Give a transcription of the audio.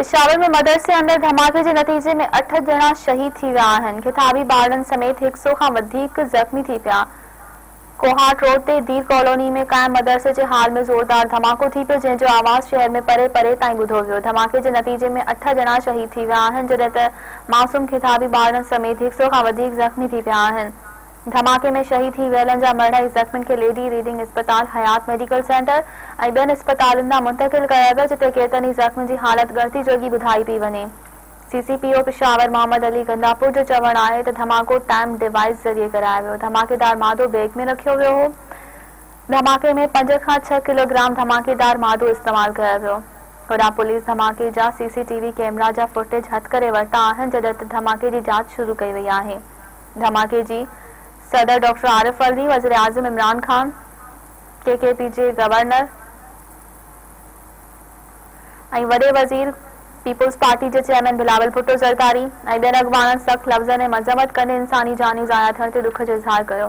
पेशावर में मदरसे अंदर धमाके के नतीजे में 8 ॼणा शहीद थी विया आहिनि। किताबी ॿारनि समेत 100 खां वधीक ज़ख़्मी थी पिया। कोहाट रोड ते दीर कॉलोनी में कायम मदरसे जे हाल में ज़ोरदार धमाको थी पियो, जंहिंजो आवाज़ शहर में परे परे ताईं ॿुधो वियो। धमाके जे नतीजे में 8 ॼणा शहीद थी विया आहिनि, जॾहिं त मासूम किताबी ॿारनि समेत 100 खां वधीक ज़ख़्मी थी पिया आहिनि। धमाके में शहीद थी वियलनि जा मरण ज़ख़्मियुनि खे लेडी रीडिंग अस्पताल, हयात मेडिकल सेंटर ऐं ॿियनि अस्पतालुनि ॾांहुं मुंतक़िल कया विया, जिते केतिरनि ई ज़ख़्मियुनि जी हालत गणती जोगी ॿुधाई पई वञे। सीसीपीओ पेशावर मोहम्मद अली गंगापुर जो चवणु आहे त धमाको टाइम डिवाइस ज़रिए करायो वियो। धमाकेदार मादो बैग में रखियो वियो हो। धमाके में 5 खां 6 किलोग्राम धमाकेदार मादो इस्तेमाल कयो वियो। होॾां पुलिस धमाके जा सीसीटीवी कैमरा जा फुटेज हथ करे वरिता आहिनि, जॾहिं त धमाके जी जांच शुरू कई वई आहे। धमाके जी सदर डॉक्टर आरिफ अलवी, वज़ीर आज़म इमरान खान, केकेपी जे गवर्नर ऐं वॾे वज़ीर पीपुल्स पार्टी जे चेयरमैन बिलावल भुट्टो ज़रदारी ऐं ॿियनि अॻवाननि सख़्त लफ़्ज़नि में मज़म्मत कंदे इंसानी जानियूं ज़ाया थियण ते दुख जो इज़हार कयो।